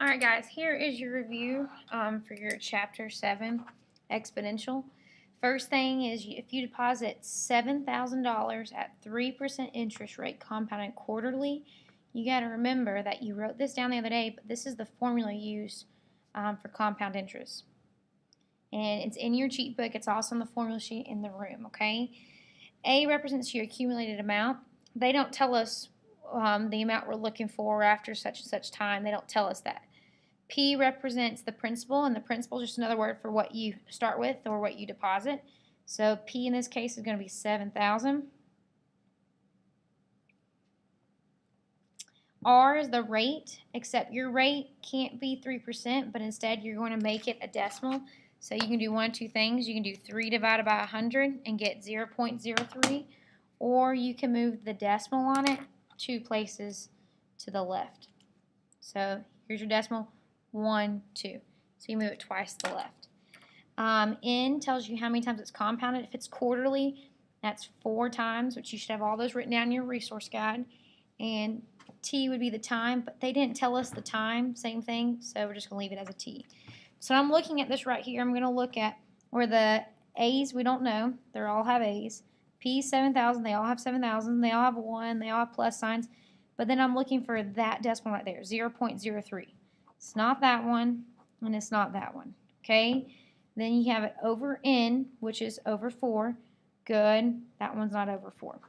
Alright guys, here is your review for your Chapter 7 Exponential. First thing is if you deposit $7,000 at 3% interest rate compounded quarterly, you got to remember that you wrote this down the other day, but this is the formula used for compound interest. And it's in your cheat book. It's also on the formula sheet in the room, okay? A represents your accumulated amount. They don't tell us the amount we're looking for after such and such time. They don't tell us that. P represents the principal, and the principal is just another word for what you start with or what you deposit. So P in this case is going to be 7,000. R is the rate, except your rate can't be 3%, but instead you're going to make it a decimal. So you can do one of two things. You can do 3 divided by 100 and get 0.03, or you can move the decimal on it 2 places to the left. So here's your decimal. 1, 2. So you move it twice to the left. N tells you how many times it's compounded. If it's quarterly, that's 4 times, which you should have all those written down in your resource guide. And T would be the time, but they didn't tell us the time, same thing, so we're just going to leave it as a T. So I'm looking at this right here. I'm going to look at where the A's we don't know. They all have A's. P 7,000, they all have 7,000. They all have 1. They all have plus signs. But then I'm looking for that decimal right there, 0.03. It's not that one, and it's not that one, okay? Then you have it over N, which is over 4. Good. That one's not over 4.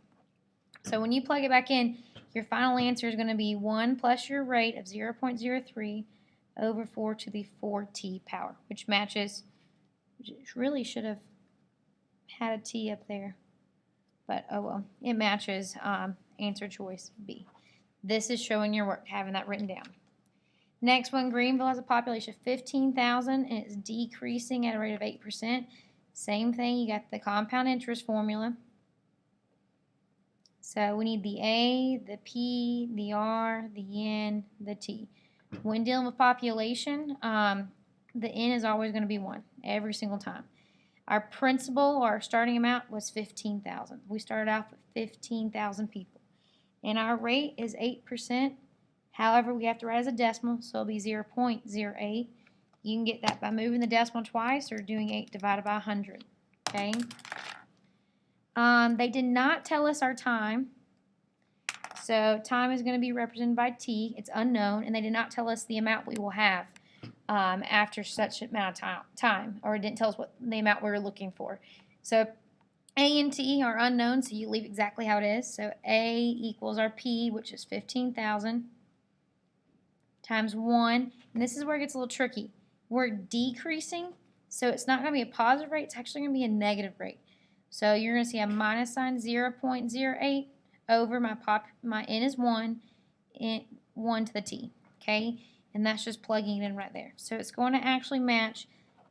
So when you plug it back in, your final answer is going to be 1 plus your rate of 0.03 over 4 to the 4t power, which matches, which really should have had a t up there, but oh well, it matches answer choice B. This is showing your work, having that written down. Next one, Greenville has a population of 15,000 and it's decreasing at a rate of 8%. Same thing, you got the compound interest formula. So we need the A, the P, the R, the N, the T. When dealing with population, the N is always going to be 1 every single time. Our principal, our starting amount was 15,000. We started off with 15,000 people. And our rate is 8%. However, we have to write as a decimal, so it'll be 0.08. You can get that by moving the decimal twice or doing 8 divided by 100. Okay. They did not tell us our time. So time is going to be represented by T. It's unknown, and they did not tell us the amount we will have after such amount of time, or it didn't tell us what the amount we were looking for. So A and T are unknown, so you leave exactly how it is. So A equals our P, which is 15,000. Times 1, and this is where it gets a little tricky. We're decreasing, so it's not going to be a positive rate, it's actually going to be a negative rate. So you're going to see a minus sign, 0.08 over my N is 1, 1 to the T, okay? And that's just plugging it in right there. So it's going to actually match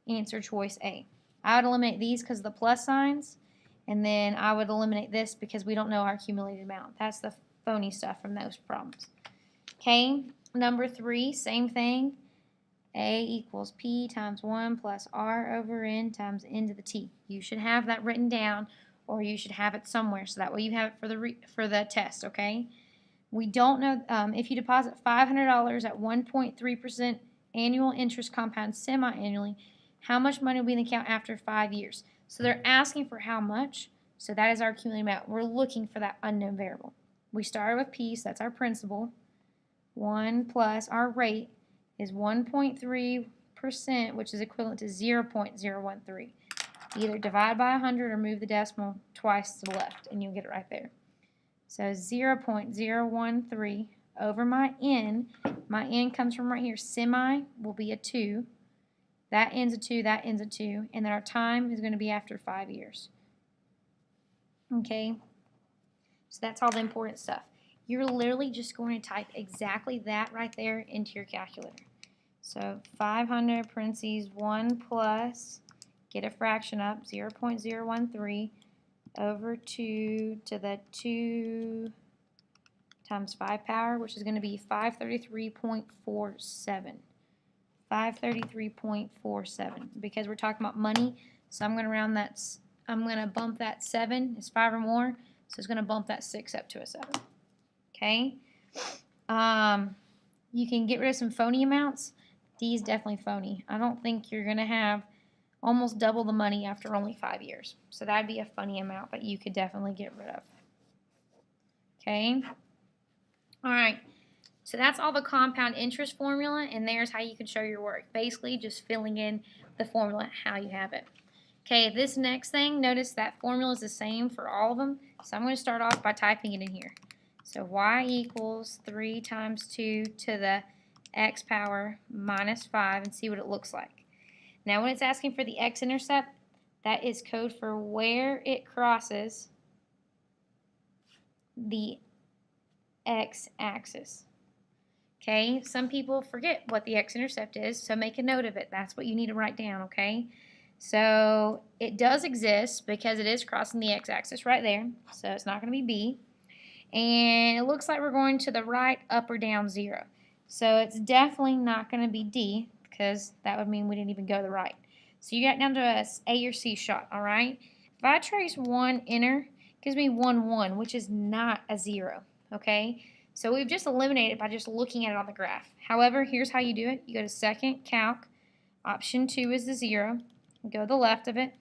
answer choice A. I would eliminate these because of the plus signs, and then I would eliminate this because we don't know our accumulated amount. That's the phony stuff from those problems. Okay? Number 3, same thing. A equals P times 1 plus R over N times N to the T. You should have that written down, or you should have it somewhere, so that way you have it for the test, okay? We don't know if you deposit $500 at 1.3% annual interest compound semi-annually, how much money will be in the account after 5 years? So they're asking for how much, so that is our accumulated amount. We're looking for that unknown variable. We started with P, so that's our principal. 1 plus our rate is 1.3%, which is equivalent to 0.013. Either divide by 100 or move the decimal twice to the left, and you'll get it right there. So 0.013 over my N. My N comes from right here. Semi will be a 2. That ends a 2, that ends a 2. And then our time is going to be after 5 years. Okay? So that's all the important stuff. You're literally just going to type exactly that right there into your calculator. So 500 parentheses 1 plus, get a fraction up, 0.013 over 2 to the 2 times 5 power, which is going to be 533.47. 533.47, because we're talking about money, so I'm going to round that, I'm going to bump that 7, it's 5 or more, so it's going to bump that 6 up to a 7. Okay? you can get rid of some phony amounts. D is definitely phony. I don't think you're going to have almost double the money after only 5 years. So that'd be a funny amount that you could definitely get rid of. Okay? All right. So that's all the compound interest formula, and there's how you can show your work. Basically, just filling in the formula how you have it. Okay, this next thing, notice that formula is the same for all of them. So I'm going to start off by typing it in here. So y equals 3 times 2 to the x power minus 5, and see what it looks like. Now when it's asking for the x-intercept, that is code for where it crosses the x-axis. Okay, some people forget what the x-intercept is, so make a note of it. That's what you need to write down, okay? So it does exist because it is crossing the x-axis right there, so it's not going to be B. And it looks like we're going to the right, up, or down 0. So it's definitely not going to be D, because that would mean we didn't even go to the right. So you got down to a A or C shot, all right? If I trace 1 enter, it gives me 1, 1, which is not a 0, okay? So we've just eliminated by just looking at it on the graph. However, here's how you do it. You go to second, calc, option 2 is the 0. Go to the left of it,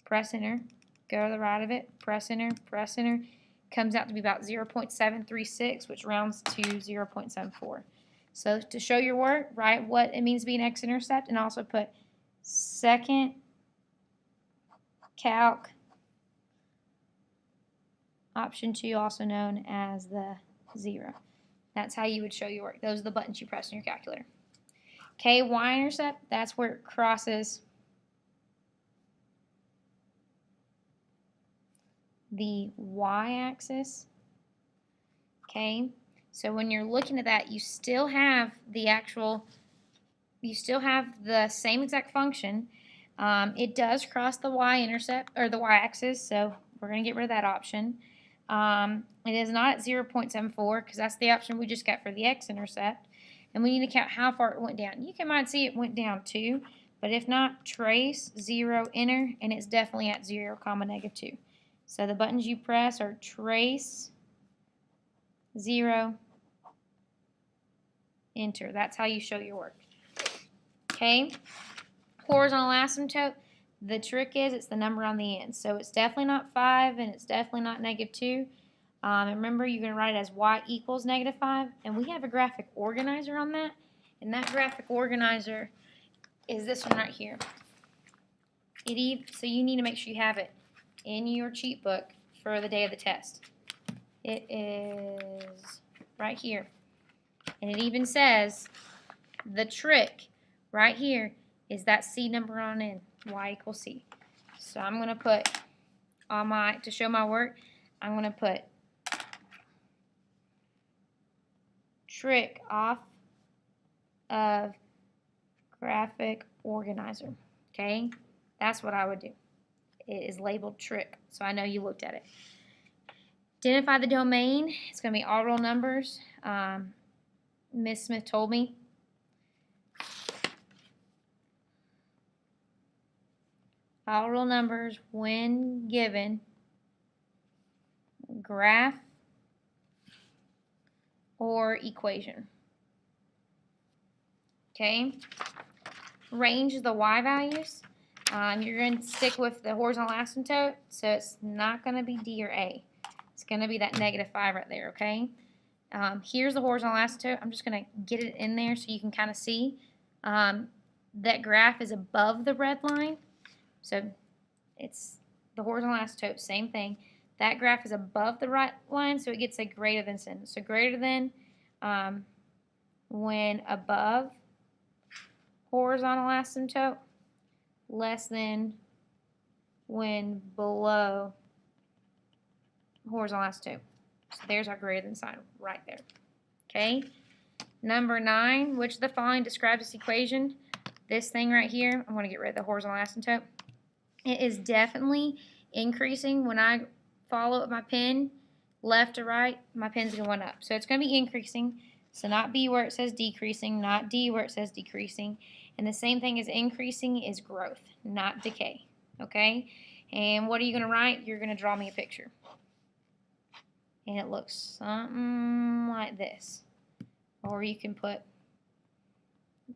press enter. Go to the right of it, press enter, press enter. Comes out to be about 0.736, which rounds to 0.74. So to show your work, write what it means to be an x-intercept, and also put second, calc, option 2, also known as the 0. That's how you would show your work. Those are the buttons you press on your calculator. Okay, y-intercept, that's where it crosses the y-axis. Okay, so when you're looking at that, you still have the same exact function. It does cross the y-intercept, or the y-axis, so we're going to get rid of that option. It is not at 0.74, because that's the option we just got for the x-intercept. And we need to count how far it went down. You can might see it went down 2, but if not, trace, 0, enter, and it's definitely at 0, -2. So the buttons you press are trace, 0, enter. That's how you show your work. Okay, horizontal asymptote, the trick is it's the number on the end. So it's definitely not 5, and it's definitely not -2. And remember, you're going to write it as y equals -5, and we have a graphic organizer on that, and that graphic organizer is this one right here. So you need to make sure you have it in your cheat book for the day of the test. It is right here, and it even says the trick right here is that C number on end, y equals C. So I'm going to put on to show my work, I'm going to put trick off of graphic organizer. Okay, that's what I would do. It is labeled trick, so I know you looked at it. Identify the domain. It's going to be all real numbers. Miss Smith told me. All real numbers when given graph or equation. Okay. Range of the y values. You're going to stick with the horizontal asymptote, so it's not going to be D or A. It's going to be that -5 right there, okay? Here's the horizontal asymptote. I'm just going to get it in there so you can kind of see. That graph is above the red line, so it's the horizontal asymptote, same thing. That graph is above the right line, so it gets a greater than sign. So greater than when above horizontal asymptote, less than when below horizontal asymptote. So there's our greater than sign right there. Okay. Number 9, which of the following describes this equation? This thing right here, I'm going to get rid of the horizontal asymptote. It is definitely increasing. When I follow up my pen left to right, my pen's going up. So it's going to be increasing. So not B where it says decreasing, not D where it says decreasing. And the same thing as increasing is growth, not decay. Okay? And what are you going to write? You're going to draw me a picture. And it looks something like this. or you can put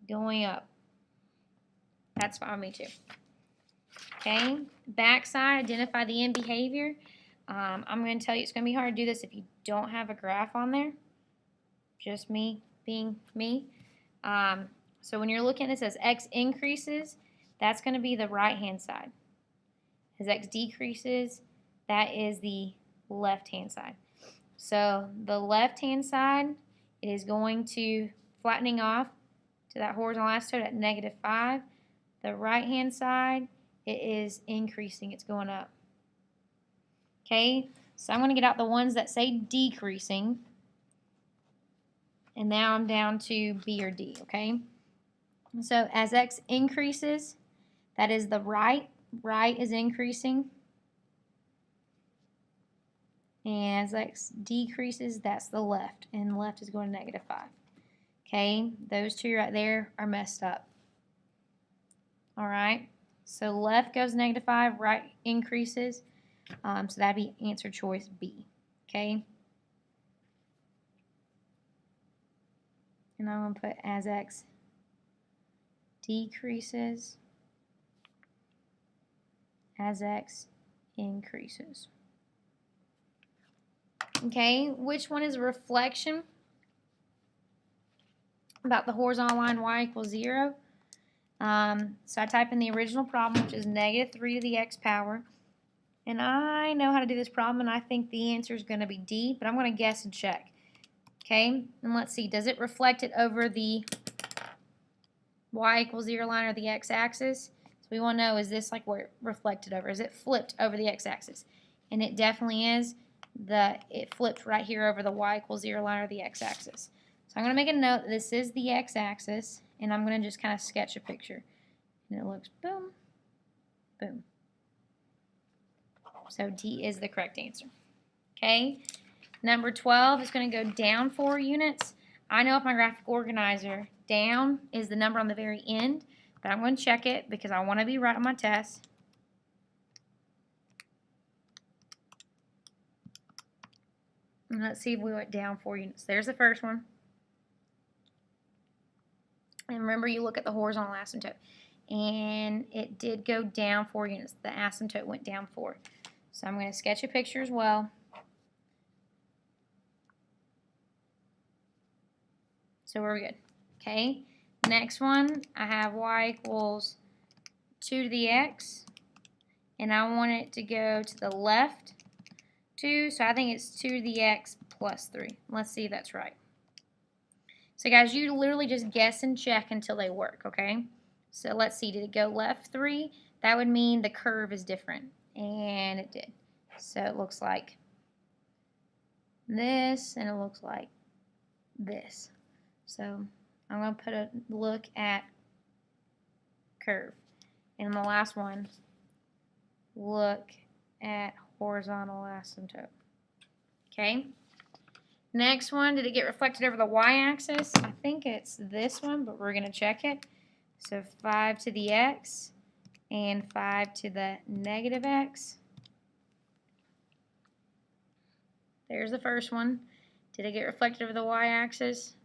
going up. That's fine with me too. Okay, backside, identify the end behavior. I'm going to tell you it's going to be hard to do this if you don't have a graph on there. Just me being me. So when you're looking at this as x increases, that's going to be the right-hand side. As x decreases, that is the left-hand side. So the left-hand side, it is going to flattening off to that horizontal asymptote at -5. The right-hand side, it is increasing. It's going up. Okay, so I'm going to get out the ones that say decreasing. And now I'm down to B or D, okay? So as x increases, that is the right. Right is increasing. And as x decreases, that's the left. And left is going to -5. Okay, those two right there are messed up. All right, so left goes -5, right increases. So that'd be answer choice B. Okay. And I'm going to put as x decreases, as x increases. Okay, which one is a reflection about the horizontal line y equals 0? So I type in the original problem, which is -3 to the x power. And I know how to do this problem, and I think the answer is going to be D, but I'm going to guess and check. Okay, and let's see, does it reflect it over the y equals 0 line or the x-axis? So we want to know, is this like where it reflected over? Is it flipped over the x-axis? And it definitely is. It flipped right here over the y equals 0 line or the x-axis. So I'm going to make a note that this is the x-axis, and I'm going to just kind of sketch a picture. And it looks boom, boom. So D is the correct answer. Okay, number 12 is going to go down 4 units. I know if my graphic organizer, down is the number on the very end, but I'm going to check it because I want to be right on my test. And let's see if we went down 4 units. There's the first one. And remember, you look at the horizontal asymptote. And it did go down 4 units. The asymptote went down 4. So I'm going to sketch a picture as well. So we're good. Okay. Next one, I have y equals 2 to the x. And I want it to go to the left 2. So I think it's 2 to the x plus 3. Let's see if that's right. So guys, you literally just guess and check until they work, okay? So let's see, did it go left 3? That would mean the curve is different, and it did. So it looks like this, and it looks like this. So I'm going to put a look at curve. And the last one, look at horizontal asymptote. Okay? Next one, did it get reflected over the y-axis? I think it's this one, but we're going to check it. So 5 to the x and 5 to the negative x. There's the first one. Did it get reflected over the y-axis?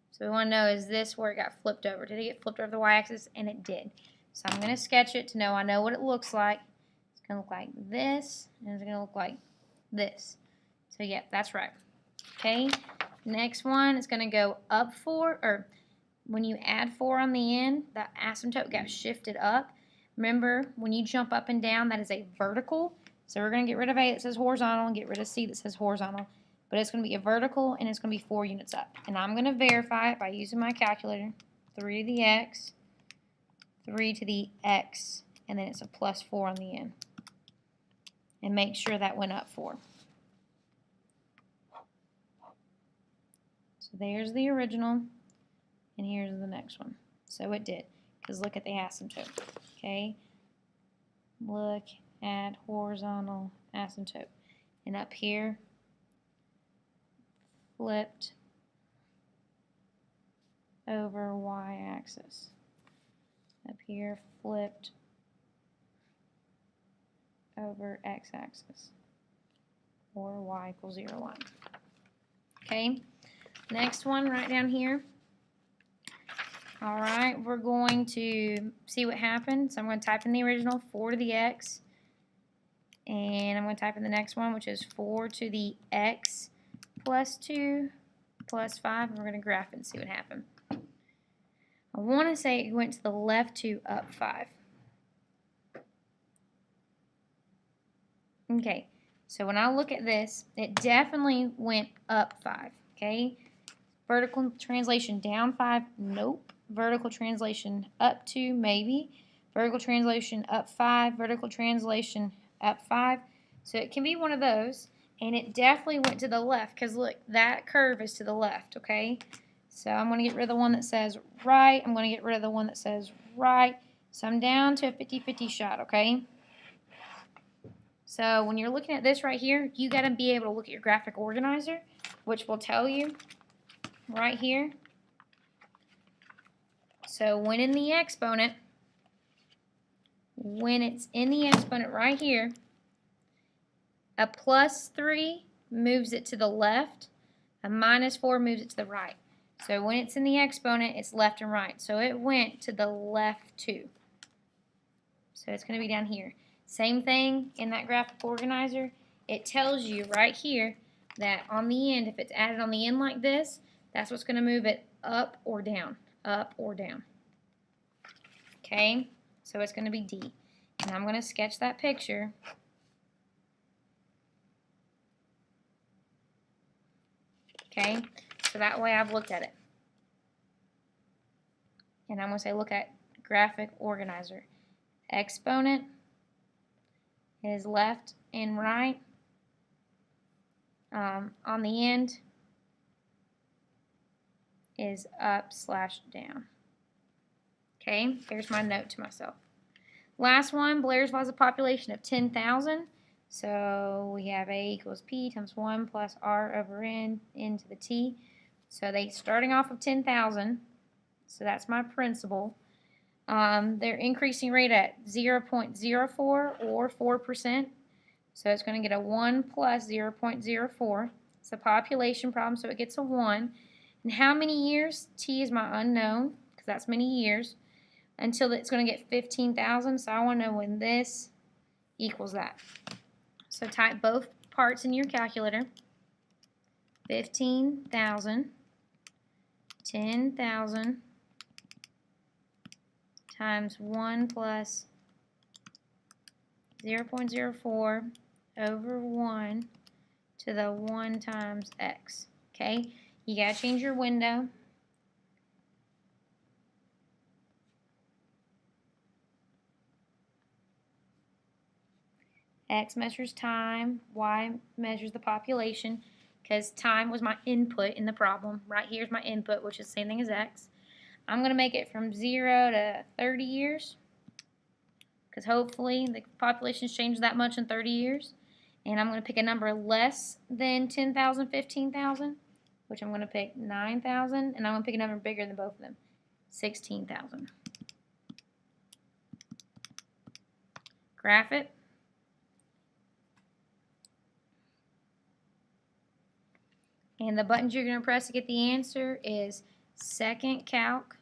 So we want to know, is this where it got flipped over? Did it get flipped over the y-axis? And it did. So I'm going to sketch it to know I know what it looks like. It's going to look like this, and it's going to look like this. So yeah, that's right. Okay, next one is going to go up 4, or when you add 4 on the end, the asymptote got shifted up. Remember, when you jump up and down, that is a vertical. So we're going to get rid of A that says horizontal and get rid of C that says horizontal. But it's going to be a vertical, and it's going to be 4 units up. And I'm going to verify it by using my calculator. 3 to the x, 3 to the x, and then it's a plus 4 on the end. And make sure that went up 4. So there's the original, and here's the next one. So it did, because look at the asymptote, okay? Look at horizontal asymptote. And up here, flipped over y-axis. Up here, flipped over x-axis, or y equals 0 line. Okay? Next one right down here. All right, we're going to see what happens. So I'm going to type in the original 4 to the x, and I'm going to type in the next one, which is 4 to the x plus 2 plus 5, and we're going to graph it and see what happened. I want to say it went to the left 2 up 5. Okay, so when I look at this, it definitely went up 5, okay? Vertical translation down 5, nope. Vertical translation up 2, maybe. Vertical translation up 5, vertical translation up 5. So it can be one of those, and it definitely went to the left, because look, that curve is to the left, okay? So I'm going to get rid of the one that says right. I'm going to get rid of the one that says right. So I'm down to a 50-50 shot, okay? So when you're looking at this right here, you got to be able to look at your graphic organizer, which will tell you right here. So when it's in the exponent right here, a +3 moves it to the left, a -4 moves it to the right. So when it's in the exponent, it's left and right. So it went to the left 2. So it's going to be down here. Same thing in that graphic organizer. It tells you right here that on the end, if it's added on the end like this, that's what's going to move it up or down, up or down. Okay, so it's going to be D. And I'm going to sketch that picture. Okay, so that way I've looked at it. And I'm going to say look at graphic organizer. Exponent is left and right. On the end is up/down. Okay, here's my note to myself. Last one, Blairsville has a population of 10,000. So we have A equals P times 1 plus R over N to the T. So they starting off with 10,000. So that's my principal. Their increasing rate at 0.04 or 4%. So it's going to get a 1 plus 0.04. It's a population problem, so it gets a 1. And how many years? T is my unknown, because that's many years, until it's going to get 15,000. So I want to know when this equals that. So type both parts in your calculator. 15,000, 10,000 times 1 plus 0.04 over 1 to the 1 times x. Okay, you got to change your window. X measures time, Y measures the population, because time was my input in the problem. Right here's my input, which is the same thing as X. I'm going to make it from 0 to 30 years, because hopefully the population's changed that much in 30 years. And I'm going to pick a number less than 10,000, 15,000, which I'm going to pick 9,000, and I'm going to pick a number bigger than both of them, 16,000. Graph it. And the buttons you're going to press to get the answer is second calc,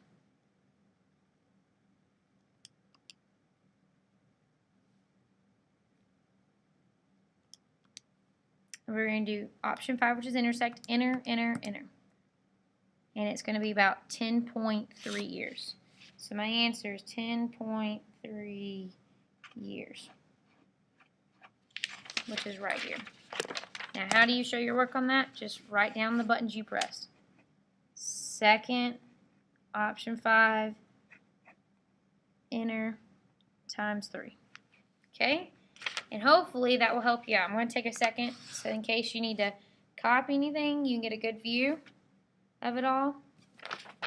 we're going to do option 5, which is intersect, enter, enter, enter. And it's going to be about 10.3 years. So my answer is 10.3 years, which is right here. Now, how do you show your work on that? Just write down the buttons you pressed. Second, option 5, enter, times 3. Okay? And hopefully that will help you out. I'm going to take a second so in case you need to copy anything, you can get a good view of it all.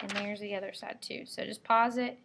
And there's the other side too. So just pause it